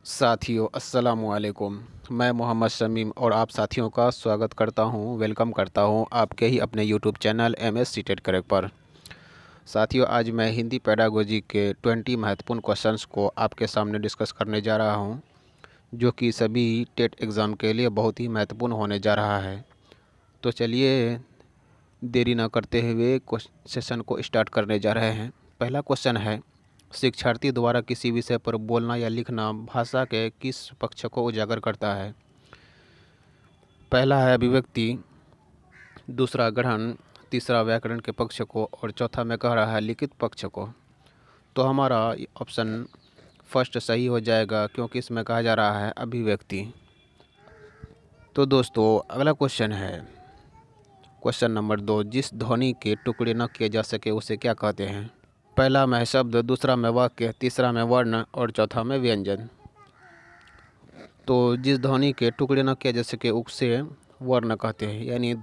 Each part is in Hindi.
साथियों अस्सलामु अलैकुम। मैं मोहम्मद शमीम और आप साथियों का स्वागत करता हूं, वेलकम करता हूं आपके ही अपने YouTube channel MS CTET correct पर। साथियों आज मैं हिंदी पेडागोजी के 20 महत्वपूर्ण क्वेश्चंस को आपके सामने डिस्कस करने जा रहा हूं, जो कि सभी टेट एग्ज़ाम के लिए बहुत ही महत्वपूर्ण होने जा रहा है। तो चलिए देरी ना करते हुए सेशन को स्टार्ट करने जा रहे हैं। पहला क्वेश्चन है, शिक्षार्थी द्वारा किसी विषय पर बोलना या लिखना भाषा के किस पक्ष को उजागर करता है? पहला है अभिव्यक्ति, दूसरा गढ़न, तीसरा व्याकरण के पक्ष को और चौथा में कह रहा है लिखित पक्ष को। तो हमारा ऑप्शन फर्स्ट सही हो जाएगा, क्योंकि इसमें कहा जा रहा है अभिव्यक्ति। तो दोस्तों अगला क्वेश्चन है क्वेश्चन नंबर 2, जिस ध्वनि के टुकड़े न किए जा सके उसे क्या कहते हैं? पहला में शब्द, दूसरा में वाक्य, तीसरा में वर्ण और चौथा में व्यंजन। तो जिस ध्वनि के टुकड़े न किया जा सके उसे वर्ण कहते हैं, यानी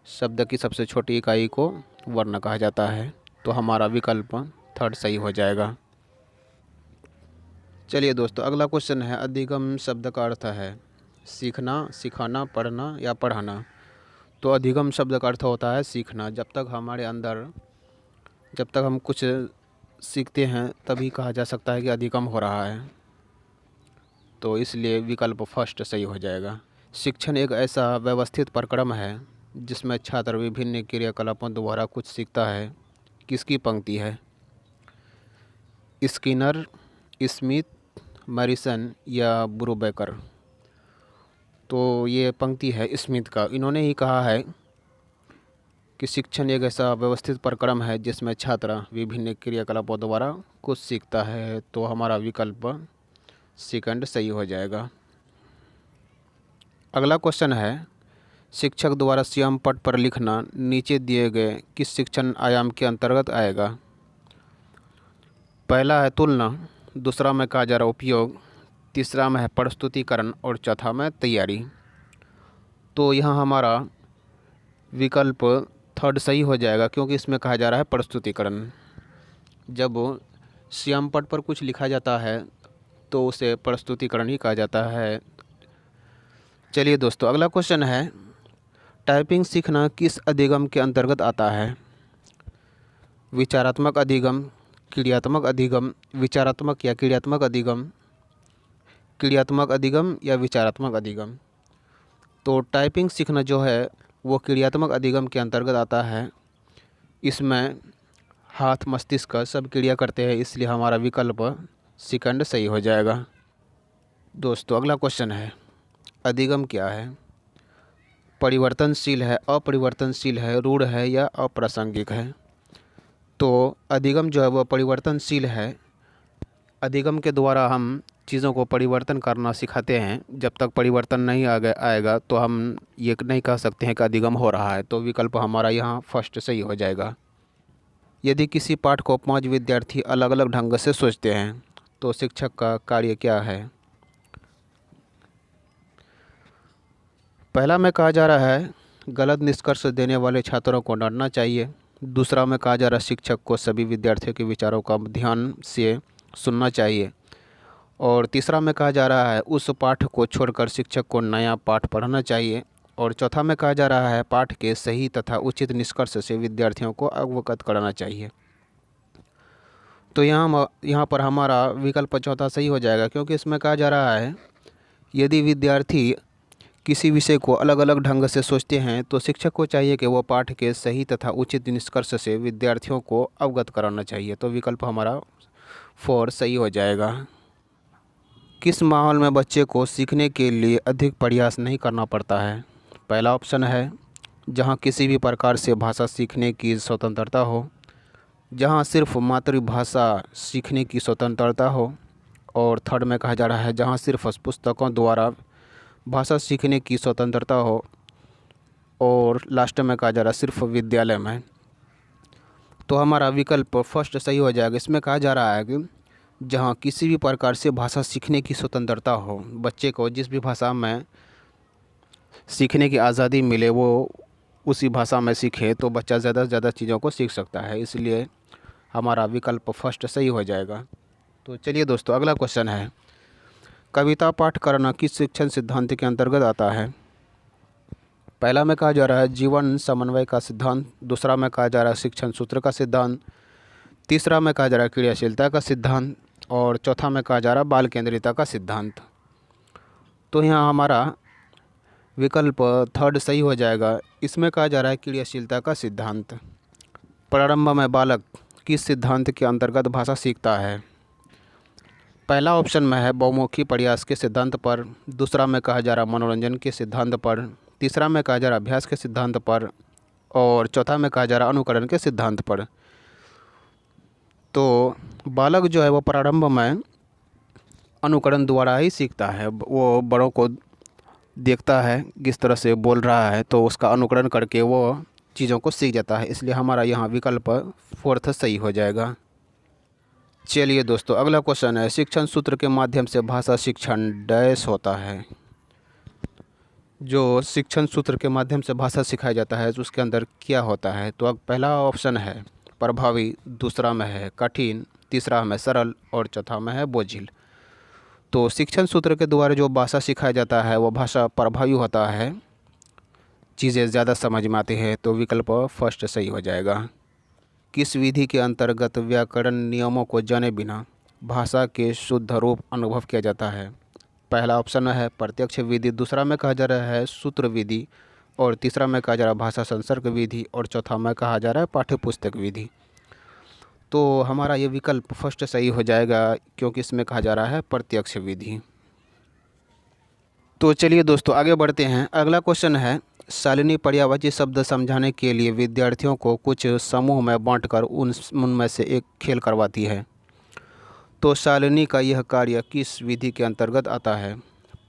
शब्द की सबसे छोटी इकाई को वर्ण कहा जाता है। तो हमारा विकल्प थर्ड सही हो जाएगा। चलिए दोस्तों अगला क्वेश्चन है, अधिगम शब्द का अर्थ है सीखना, सिखाना, पढ़ना या पढ़ाना। तो अधिगम शब्द का अर्थ होता है सीखना। जब तक हम कुछ सीखते हैं तभी कहा जा सकता है कि अधिगम हो रहा है। तो इसलिए विकल्प फर्स्ट सही हो जाएगा। शिक्षण एक ऐसा व्यवस्थित प्रक्रम है जिसमें छात्र विभिन्न क्रियाकलापों द्वारा कुछ सीखता है। किसकी पंक्ति है? स्किनर, स्मिथ, मैरिसन या ब्रूबेकर। तो ये पंक्ति है स्मिथ का। इन्होंने ही कहा है कि शिक्षण एक ऐसा व्यवस्थित प्रक्रम है जिसमें छात्र विभिन्न क्रियाकलापों द्वारा कुछ सीखता है। तो हमारा विकल्प सेकंड सही हो जाएगा। अगला क्वेश्चन है, शिक्षक द्वारा स्वयं पट पर लिखना नीचे दिए गए किस शिक्षण आयाम के अंतर्गत आएगा? पहला है तुलना, दूसरा में कहा जा रहा उपयोग, तीसरा में है प्रस्तुतिकरण और चौथा में तैयारी। तो यहाँ हमारा विकल्प थर्ड सही हो जाएगा, क्योंकि इसमें कहा जा रहा है प्रस्तुतिकरण। जब स्वयं पट पर कुछ लिखा जाता है तो उसे प्रस्तुतिकरण ही कहा जाता है। चलिए दोस्तों अगला क्वेश्चन है, टाइपिंग सीखना किस अधिगम के अंतर्गत आता है? विचारात्मक अधिगम, क्रियात्मक अधिगम, विचारात्मक या क्रियात्मक अधिगम, क्रियात्मक अधिगम या विचारात्मक अधिगम। तो टाइपिंग सीखना जो है वो क्रियात्मक अधिगम के अंतर्गत आता है। इसमें हाथ मस्तिष्क सब क्रिया करते हैं, इसलिए हमारा विकल्प सेकंड सही हो जाएगा। दोस्तों अगला क्वेश्चन है, अधिगम क्या है? परिवर्तनशील है, अपरिवर्तनशील है, रूढ़ है या अप्रासंगिक है? तो अधिगम जो है वह परिवर्तनशील है। अधिगम के द्वारा हम चीज़ों को परिवर्तन करना सिखाते हैं। जब तक परिवर्तन नहीं आएगा तो हम ये नहीं कह सकते हैं कि अधिगम हो रहा है। तो विकल्प हमारा यहाँ फर्स्ट सही हो जाएगा। यदि किसी पाठ को 5 विद्यार्थी अलग अलग ढंग से सोचते हैं तो शिक्षक का कार्य क्या है? पहला में कहा जा रहा है गलत निष्कर्ष देने वाले छात्रों को डांटना चाहिए। दूसरा में कहा जा रहा है शिक्षक को सभी विद्यार्थियों के विचारों का ध्यान से सुनना चाहिए। और तीसरा में कहा जा रहा है उस पाठ को छोड़कर शिक्षक को नया पाठ पढ़ाना चाहिए। और चौथा में कहा जा रहा है पाठ के सही तथा उचित निष्कर्ष से विद्यार्थियों को अवगत कराना चाहिए। तो यहाँ पर हमारा विकल्प चौथा सही हो जाएगा, क्योंकि इसमें कहा जा रहा है यदि विद्यार्थी किसी विषय को अलग अलग ढंग से सोचते हैं तो शिक्षक को चाहिए कि वह पाठ के सही तथा उचित निष्कर्ष से विद्यार्थियों को अवगत कराना चाहिए। तो विकल्प हमारा 4 सही हो जाएगा। किस माहौल में बच्चे को सीखने के लिए अधिक प्रयास नहीं करना पड़ता है? पहला ऑप्शन है जहां किसी भी प्रकार से भाषा सीखने की स्वतंत्रता हो, जहां सिर्फ मातृभाषा सीखने की स्वतंत्रता हो, और थर्ड में कहा जा रहा है जहां सिर्फ पुस्तकों द्वारा भाषा सीखने की स्वतंत्रता हो, और लास्ट में कहा जा रहा है सिर्फ विद्यालय में। तो हमारा विकल्प फर्स्ट सही हो जाएगा। इसमें कहा जा रहा है कि जहाँ किसी भी प्रकार से भाषा सीखने की स्वतंत्रता हो, बच्चे को जिस भी भाषा में सीखने की आज़ादी मिले वो उसी भाषा में सीखे तो बच्चा ज़्यादा से ज़्यादा चीज़ों को सीख सकता है। इसलिए हमारा विकल्प फर्स्ट सही हो जाएगा। तो चलिए दोस्तों अगला क्वेश्चन है, कविता पाठ करना किस शिक्षण सिद्धांत के अंतर्गत आता है? पहला में कहा जा रहा है जीवन समन्वय का सिद्धांत, दूसरा में कहा जा रहा है शिक्षण सूत्र का सिद्धांत, तीसरा में कहा जा रहा है क्रियाशीलता का सिद्धांत और चौथा में कहा जा रहा है बाल केंद्रितता का सिद्धांत। तो यहाँ हमारा विकल्प थर्ड सही हो जाएगा। इसमें कहा जा रहा है क्रियाशीलता का सिद्धांत। प्रारंभ में बालक किस सिद्धांत के अंतर्गत भाषा सीखता है? पहला ऑप्शन में है बहुमुखी प्रयास के सिद्धांत पर, दूसरा में कहा जा रहा मनोरंजन के सिद्धांत पर, तीसरा में कहा जा रहा अभ्यास के सिद्धांत पर और चौथा में कहा जा रहा अनुकरण के सिद्धांत पर। तो बालक जो है वो प्रारंभ में अनुकरण द्वारा ही सीखता है। वो बड़ों को देखता है किस तरह से बोल रहा है तो उसका अनुकरण करके वो चीज़ों को सीख जाता है, इसलिए हमारा यहाँ विकल्प फोर्थ सही हो जाएगा। चलिए दोस्तों, अगला क्वेश्चन है शिक्षण सूत्र के माध्यम से भाषा शिक्षण डैश होता है। जो शिक्षण सूत्र के माध्यम से भाषा सिखाया जाता है तो उसके अंदर क्या होता है? तो अब पहला ऑप्शन है प्रभावी, दूसरा में है कठिन, तीसरा में सरल और चौथा में है बोझिल। तो शिक्षण सूत्र के द्वारा जो भाषा सिखाया जाता है वो भाषा प्रभावी होता है, चीज़ें ज़्यादा समझ में आती है, तो विकल्प फर्स्ट सही हो जाएगा। किस विधि के अंतर्गत व्याकरण नियमों को जाने बिना भाषा के शुद्ध रूप अनुभव किया जाता है? पहला ऑप्शन है प्रत्यक्ष विधि, दूसरा में कहा जा रहा है सूत्र विधि और तीसरा में कहा जा रहा है भाषा संसर्ग विधि और चौथा में कहा जा रहा है पाठ्यपुस्तक विधि। तो हमारा ये विकल्प फर्स्ट सही हो जाएगा क्योंकि इसमें कहा जा रहा है प्रत्यक्ष विधि। तो चलिए दोस्तों आगे बढ़ते हैं। अगला क्वेश्चन है शालिनी पर्यायवाची शब्द समझाने के लिए विद्यार्थियों को कुछ समूह में बांटकर उनमें से एक खेल करवाती है। तो शालिनी का यह कार्य किस विधि के अंतर्गत आता है?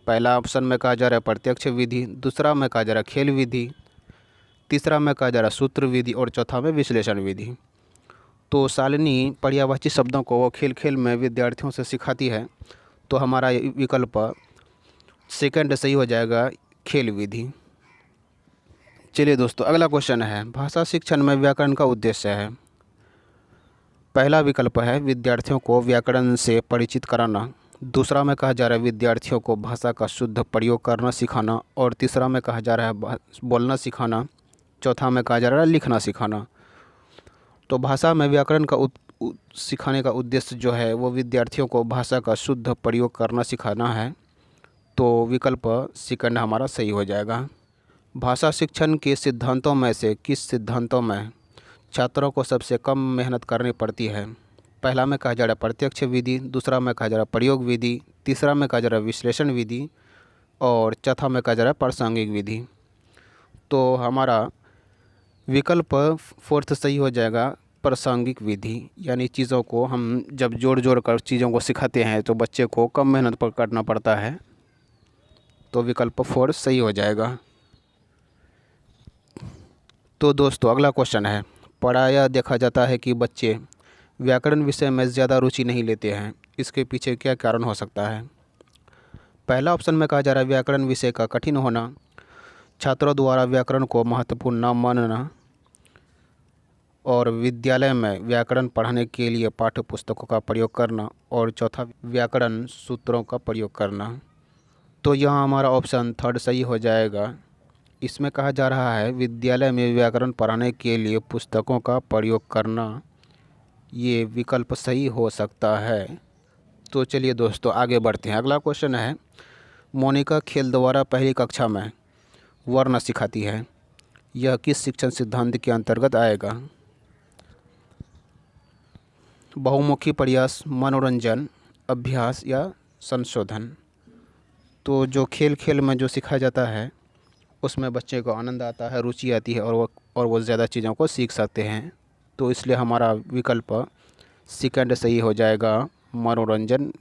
पहला ऑप्शन में कहा जा रहा है प्रत्यक्ष विधि, दूसरा में कहा जा रहा है खेल विधि, तीसरा में कहा जा रहा है सूत्र विधि और चौथा में विश्लेषण विधि। तो शालिनी पर्यायवाची शब्दों को वो खेल खेल में विद्यार्थियों से सिखाती है, तो हमारा विकल्प सेकंड सही हो जाएगा, खेल विधि। चलिए दोस्तों अगला क्वेश्चन है भाषा शिक्षण में व्याकरण का उद्देश्य है। पहला विकल्प है विद्यार्थियों को व्याकरण से परिचित कराना, दूसरा में कहा जा रहा है विद्यार्थियों को भाषा का शुद्ध प्रयोग करना सिखाना और तीसरा में कहा जा रहा है बोलना सिखाना, चौथा में कहा जा रहा है लिखना सिखाना। तो भाषा में व्याकरण का सिखाने का उद्देश्य जो है वो विद्यार्थियों को भाषा का शुद्ध प्रयोग करना सिखाना है, तो विकल्प सेकंड हमारा सही हो जाएगा। भाषा शिक्षण के सिद्धांतों में से किस सिद्धांतों में छात्रों को सबसे कम मेहनत करनी पड़ती है? पहला में कहा जा रहा है प्रत्यक्ष विधि, दूसरा में कहा जा रहा है प्रयोग विधि, तीसरा में कहा जा रहा है विश्लेषण विधि और चौथा में कहा जा रहा है प्रासंगिक विधि। तो हमारा विकल्प फोर्थ सही हो जाएगा, प्रासंगिक विधि। यानी चीज़ों को हम जब जोड़ जोड़ कर चीज़ों को सिखाते हैं तो बच्चे को कम मेहनत पर करना पड़ता है, तो विकल्प फोर सही हो जाएगा। तो दोस्तों अगला क्वेश्चन है प्रायः देखा जाता है कि बच्चे व्याकरण विषय में ज़्यादा रुचि नहीं लेते हैं, इसके पीछे क्या कारण हो सकता है? पहला ऑप्शन में कहा जा रहा है व्याकरण विषय का कठिन होना, छात्रों द्वारा व्याकरण को महत्वपूर्ण न मानना और विद्यालय में व्याकरण पढ़ाने के लिए पाठ्य पुस्तकों का प्रयोग करना और चौथा व्याकरण सूत्रों का प्रयोग करना। तो यहाँ हमारा ऑप्शन थर्ड सही हो जाएगा। इसमें कहा जा रहा है विद्यालय में व्याकरण पढ़ाने के लिए पुस्तकों का प्रयोग करना, ये विकल्प सही हो सकता है। तो चलिए दोस्तों आगे बढ़ते हैं। अगला क्वेश्चन है मोनिका खेल द्वारा पहली कक्षा में वर्ण सिखाती है, यह किस शिक्षण सिद्धांत के अंतर्गत आएगा? बहुमुखी प्रयास, मनोरंजन, अभ्यास या संशोधन। तो जो खेल खेल में जो सिखाया जाता है उसमें बच्चे को आनंद आता है, रुचि आती है और वो ज़्यादा चीज़ों को सीख सकते हैं, तो इसलिए हमारा विकल्प सेकंड सही हो जाएगा, मनोरंजन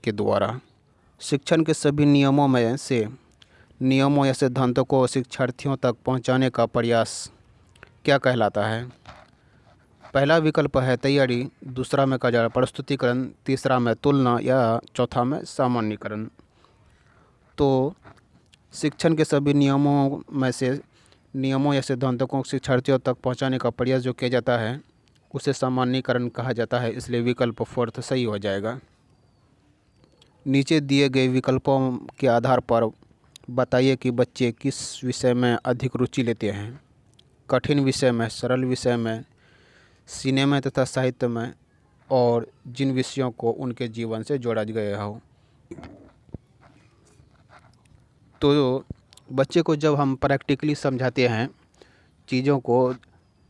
के द्वारा। शिक्षण के सभी नियमों में से नियमों या सिद्धांतों को शिक्षार्थियों तक पहुंचाने का प्रयास क्या कहलाता है? पहला विकल्प है तैयारी, दूसरा में कहा जा रहा है प्रस्तुतिकरण, तीसरा में तुलना या चौथा में सामान्यीकरण। तो शिक्षण के सभी नियमों में से नियमों या सिद्धांतों को शिक्षार्थियों तक पहुंचाने का प्रयास जो किया जाता है उसे सामान्यीकरण कहा जाता है, इसलिए विकल्प फोर्थ सही हो जाएगा। नीचे दिए गए विकल्पों के आधार पर बताइए कि बच्चे किस विषय में अधिक रुचि लेते हैं। कठिन विषय में, सरल विषय में, सिनेमा तथा साहित्य में, और जिन विषयों को उनके जीवन से जोड़ा गया हो। तो बच्चे को जब हम प्रैक्टिकली समझाते हैं, चीज़ों को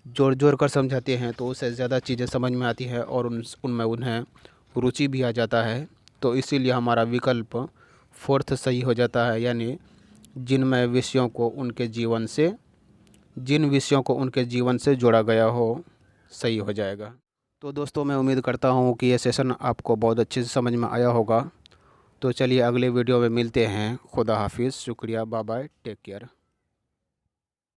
जोड़ जोड़ कर समझाते हैं, तो उससे ज़्यादा चीज़ें समझ में आती है और उनमें उन्हें रुचि भी आ जाता है। तो इसीलिए हमारा विकल्प फोर्थ सही हो जाता है, यानी जिन विषयों को उनके जीवन से जोड़ा गया हो, सही हो जाएगा। तो दोस्तों, मैं उम्मीद करता हूँ कि ये सेशन आपको बहुत अच्छे से समझ में आया होगा। तो चलिए अगले वीडियो में मिलते हैं। खुदा हाफिज़, शुक्रिया, बाय बाय, टेक केयर।